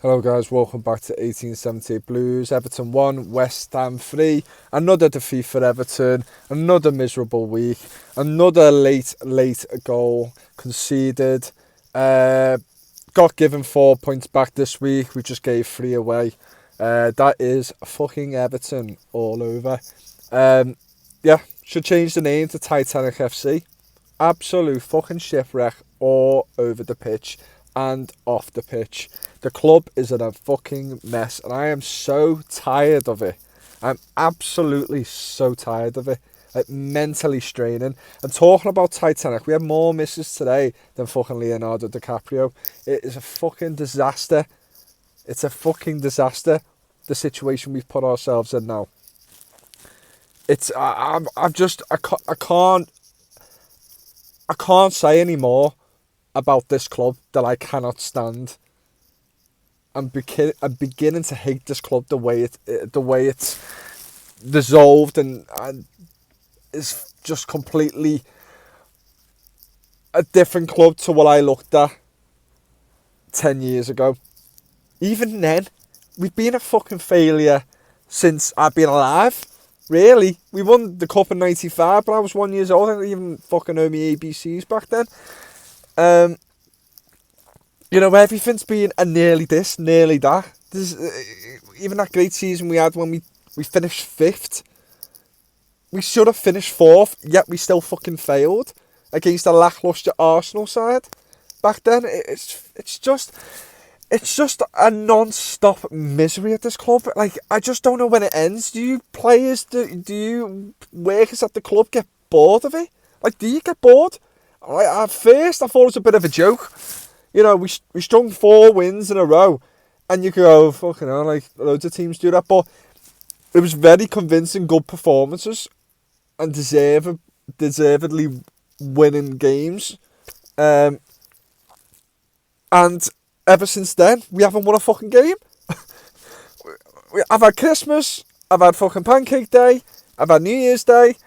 Hello guys, welcome back to 1878 Blues. Everton 1, West Ham 3. Another defeat for Everton, another miserable week, another late goal conceded. Got given 4 points back this week, we just gave 3 away. That is fucking Everton all over. Yeah, should change the name to Titanic FC. Absolute fucking shipwreck all over the pitch and off the pitch. The club is in a fucking mess and I am so tired of it. I'm absolutely so tired of it. Like, mentally straining. And talking about Titanic, we had more misses today than fucking Leonardo DiCaprio. It is a fucking disaster. It's a fucking disaster, the situation we've put ourselves in now. It's I can't say any more about this club that I cannot stand. I'm beginning to hate this club the way it's dissolved and is just completely a different club to what I looked at 10 years ago. Even then, we've been a fucking failure since I've been alive. Really, we won the cup in '95, but I was 1 year old. I didn't even fucking know me ABCs back then. Everything's been a nearly this, nearly that. Even that great season we had when we finished 5th. We should have finished 4th, yet we still fucking failed against a lacklustre Arsenal side. Back then, it's just a non-stop misery at this club. Like, I just don't know when it ends. Do you workers at the club get bored of it? Like, do you get bored? Like, at first, I thought it was a bit of a joke. You know, we strung 4 wins in a row, and you go, fucking hell, like, loads of teams do that. But it was very convincing, good performances, and deservedly winning games. And ever since then, we haven't won a fucking game. I've had Christmas, I've had fucking Pancake Day, I've had New Year's Day,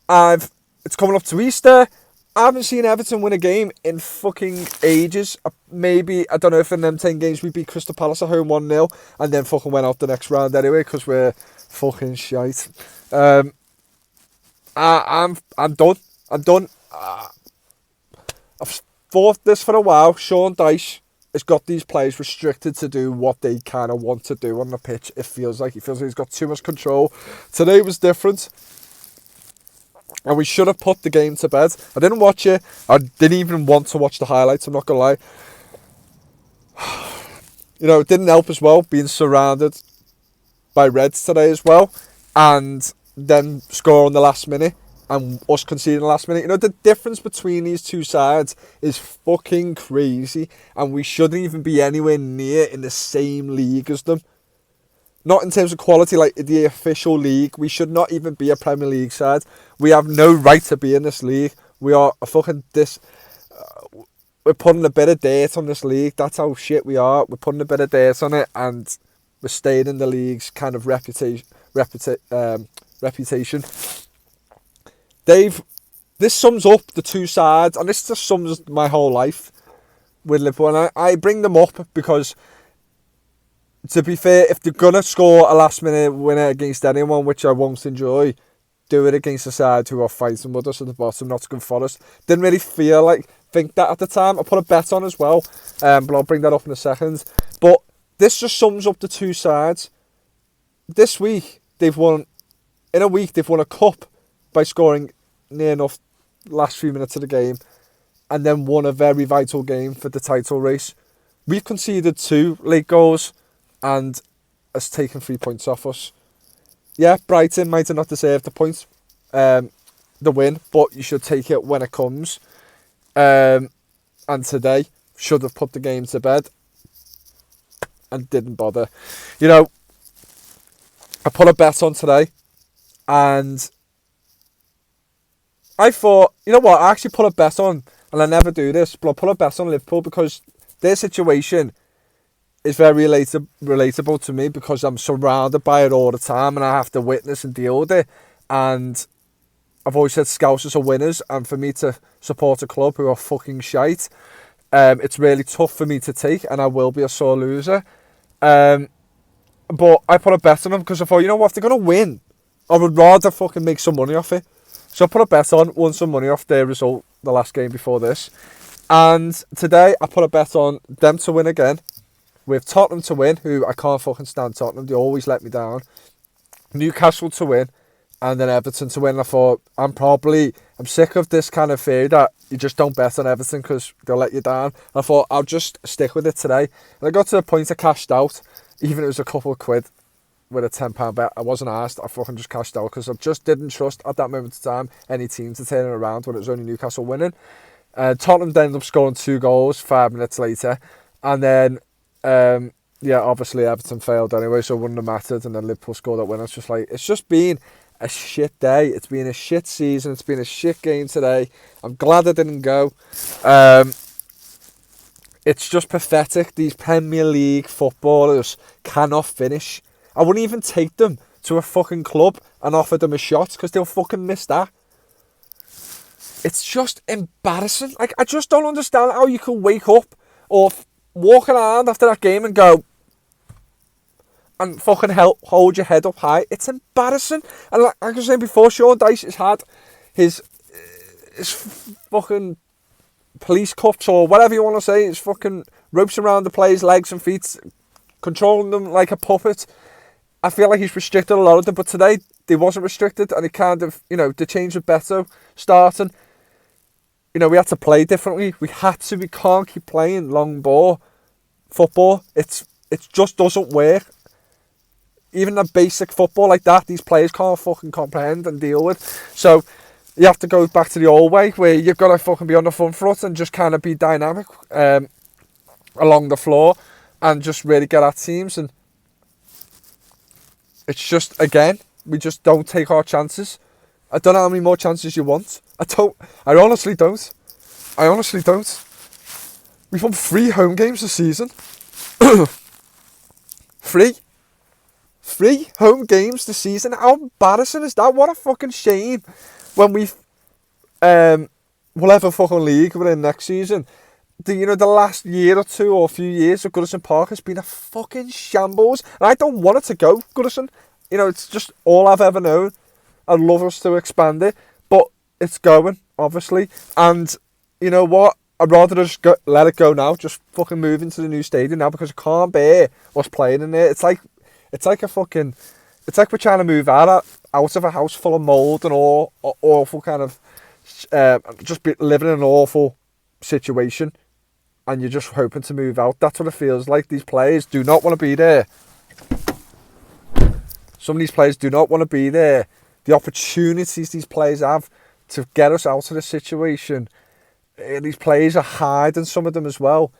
it's coming up to Easter. I haven't seen Everton win a game in fucking ages. Maybe, I don't know if in them 10 games we beat Crystal Palace at home 1-0 and then fucking went out the next round anyway because we're fucking shite. I'm done. I'm done. I've thought this for a while. Sean Dyche has got these players restricted to do what they kind of want to do on the pitch. He feels like he's got too much control. Today was different. And we should have put the game to bed. I didn't watch it. I didn't even want to watch the highlights, I'm not going to lie. It didn't help as well, being surrounded by Reds today as well. And then score on the last minute. And us conceding the last minute. The difference between these two sides is fucking crazy. And we shouldn't even be anywhere near in the same league as them. Not in terms of quality, like the official league. We should not even be a Premier League side. We have no right to be in this league. We are a fucking we're putting a bit of dirt on this league. That's how shit we are. We're putting a bit of dirt on it, and we're staying in the league's kind of reputation. This sums up the two sides, and this just sums my whole life with Liverpool. And I bring them up because, to be fair, if they're going to score a last-minute winner against anyone, which I won't enjoy, do it against a side who are fighting with us at the bottom, Nottingham Forest. Didn't really think that at the time. I put a bet on as well, but I'll bring that up in a second. But this just sums up the two sides. This week, they've won a cup by scoring near enough last few minutes of the game, and then won a very vital game for the title race. We've conceded 2 late goals, and has taken 3 points off us. Yeah, Brighton might have not deserved the points, the win, but you should take it when it comes. And today, should have put the game to bed and didn't bother. I put a bet on today, and I thought, you know what, I actually put a bet on, and I never do this, but I put a bet on Liverpool because their situation is very relatable to me because I'm surrounded by it all the time and I have to witness and deal with it. And I've always said Scousers are winners, and for me to support a club who are fucking shite, it's really tough for me to take, and I will be a sore loser. But I put a bet on them because I thought, you know what, if they're going to win, I would rather fucking make some money off it. So I put a bet on, won some money off their result the last game before this. And today I put a bet on them to win again, with Tottenham to win, who I can't fucking stand Tottenham. They always let me down. Newcastle to win, and then Everton to win. I thought, I'm sick of this kind of theory that you just don't bet on Everton because they'll let you down. I thought, I'll just stick with it today. And I got to the point I cashed out, even if it was a couple of quid with a £10 bet. I wasn't asked, I fucking just cashed out because I just didn't trust at that moment in time any team to turn it around when it was only Newcastle winning. Tottenham ended up scoring 2 goals 5 minutes later, and then obviously Everton failed anyway, so it wouldn't have mattered, and then Liverpool scored that winner. It's just been a shit day. It's been a shit season. It's been a shit game today. I'm glad I didn't go. It's just pathetic. These Premier League footballers cannot finish. I wouldn't even take them to a fucking club and offer them a shot because they'll fucking miss that. It's just embarrassing. Like, I just don't understand how you can wake up or walk around after that game and go and fucking hold your head up high. It's embarrassing. And like I was saying before, Sean Dyche has had his fucking police cuffs or whatever you want to say, his fucking ropes around the players' legs and feet, controlling them like a puppet. I feel like he's restricted a lot of them, but today they wasn't restricted, and he kind of, the change with Beto starting, we had to play differently. We can't keep playing long ball football. It just doesn't work. Even a basic football like that, these players can't fucking comprehend and deal with. So you have to go back to the old way where you've got to fucking be on the front foot and just kind of be dynamic along the floor and just really get at teams. And it's just, again, we just don't take our chances. I don't know how many more chances you want. I honestly don't. We've won 3 home games this season. 3 home games this season. How embarrassing is that? What a fucking shame when we'll have a fucking league within next season. The last year or two or a few years of Goodison Park has been a fucking shambles. And I don't want it to go, Goodison. It's just all I've ever known. I'd love us to expand it, but it's going, obviously. And you know what? I'd rather just let it go now. Just fucking move into the new stadium now because I can't bear us playing in there. It's like we're trying to move out of a house full of mould and all awful kind of just living in an awful situation, and you're just hoping to move out. That's what it feels like. These players do not want to be there. Some of these players do not want to be there. The opportunities these players have to get us out of this situation, these players are hiding some of them as well.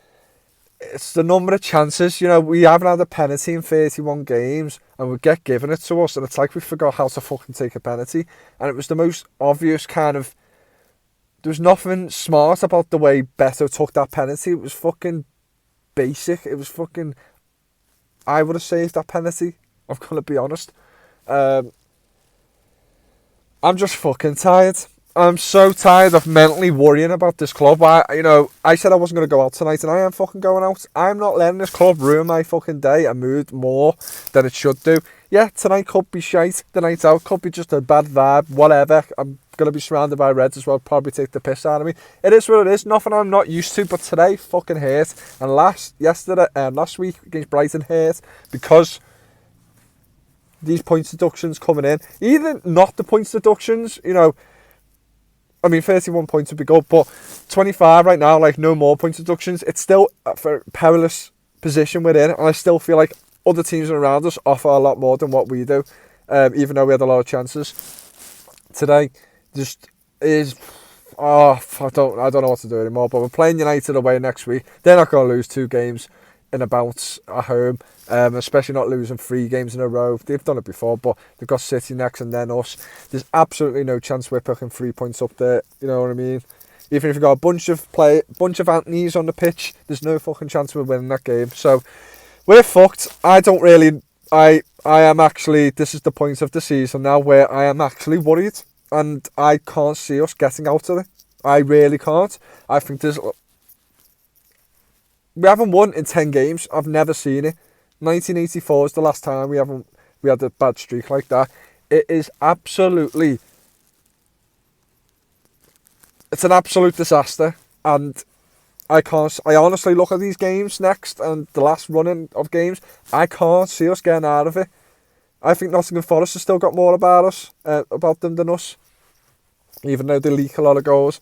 It's the number of chances. We haven't had a penalty in 31 games and we get given it to us, and it's like we forgot how to fucking take a penalty. And it was the most obvious kind of, there was nothing smart about the way Beto took that penalty. It was fucking basic. It was fucking, I would have saved that penalty, I'm going to be honest. I'm just fucking tired. I'm so tired of mentally worrying about this club. I said I wasn't going to go out tonight, and I am fucking going out. I'm not letting this club ruin my fucking day and mood more than it should do. Yeah, tonight could be shite. The night out could be just a bad vibe, whatever. I'm going to be surrounded by Reds as well, probably take the piss out of me. It is what it is. Nothing I'm not used to, but today fucking hurt. And last week against Brighton hurt because these points deductions coming in. Either not the points deductions, 31 points would be good, but 25 right now, like no more points deductions. It's still for a perilous position we're in, and I still feel like other teams around us offer a lot more than what we do, even though we had a lot of chances. Today just is, I don't know what to do anymore, but we're playing United away next week. They're not going to lose 2 games in a bounce at home, especially not losing 3 games in a row. They've done it before, but they've got City next and then us. There's absolutely no chance we're picking 3 points up there. You know what I mean? Even if you've got a bunch of Antonies on the pitch, there's no fucking chance we're winning that game. So we're fucked. I am actually, this is the point of the season now where I am actually worried, and I can't see us getting out of it. I really can't. I think we haven't won in 10 games. I've never seen it. 1984 is the last time we had a bad streak like that. It is absolutely, it's an absolute disaster, and I honestly look at these games next and the last running of games, I can't see us getting out of it. I think Nottingham Forest has still got more about them than us, even though they leak a lot of goals.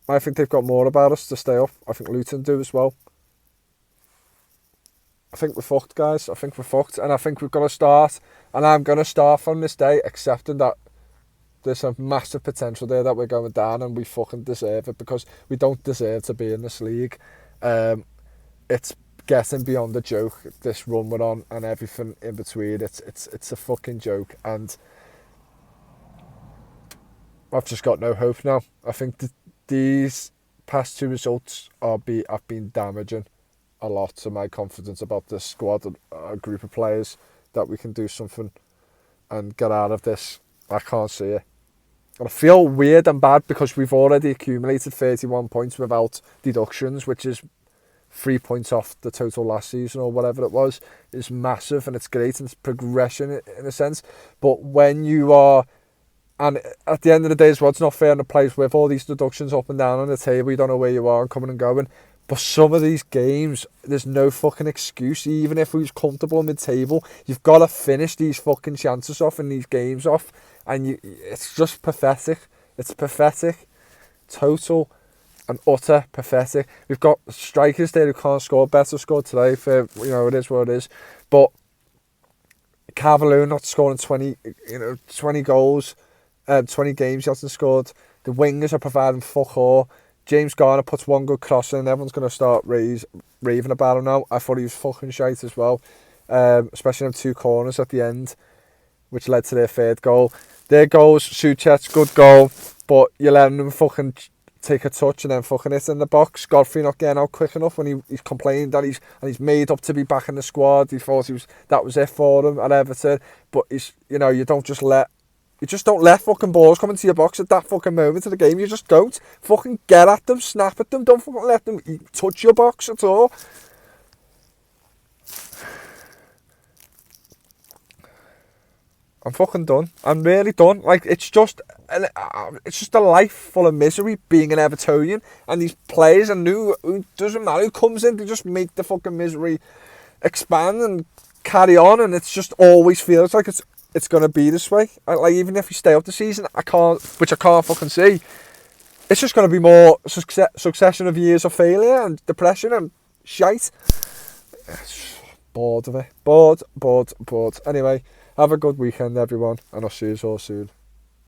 I think they've got more about us to stay up. I think Luton do as well. I think we're fucked, guys. I think we're fucked, and I think we've got to start, and I'm going to start from this day accepting that there's a massive potential there that we're going down, and we fucking deserve it, because we don't deserve to be in this league. It's getting beyond the joke, this run we're on, and everything in between. It's a fucking joke, and I've just got no hope now. I think these past two results have been damaging a lot to my confidence about this squad, a group of players, that we can do something and get out of this. I can't see it. And I feel weird and bad because we've already accumulated 31 points without deductions, which is 3 points off the total last season or whatever it was. It's massive, and it's great, and it's progression in a sense. But when you are, and at the end of the day as well, it's not fair on the players with all these deductions up and down on the table. You don't know where you are and coming and going. But some of these games, there's no fucking excuse. Even if we was comfortable mid-table, you've got to finish these fucking chances off and these games off. And it's just pathetic. It's pathetic. Total and utter pathetic. We've got strikers there who can't score. Better scored today. For, it is what it is. But Cavalier not scoring 20 goals, 20 games he hasn't scored. The wingers are providing fuck all. James Garner puts one good cross in, and everyone's going to start raving about him now. I thought he was fucking shite as well, especially on 2 corners at the end, which led to their 3rd goal. Their goals, Suchet's good goal, but you're letting them fucking take a touch and then fucking hit in the box. Godfrey not getting out quick enough when he's complaining that he's made up to be back in the squad. He thought that was it for him at Everton, but you just don't let fucking balls come into your box at that fucking moment of the game. You just don't. Fucking get at them, snap at them. Don't fucking let them touch your box at all. I'm fucking done. I'm really done. Like, it's just a life full of misery being an Evertonian. And these players, and who doesn't matter who comes in, they just make the fucking misery expand and carry on. And it just always feels like it's going to be this way. Like, even if we stay up the season, I can't fucking see. It's just going to be more succession of years of failure and depression and shite. Bored of it. Bored. Anyway, have a good weekend, everyone, and I'll see you all soon.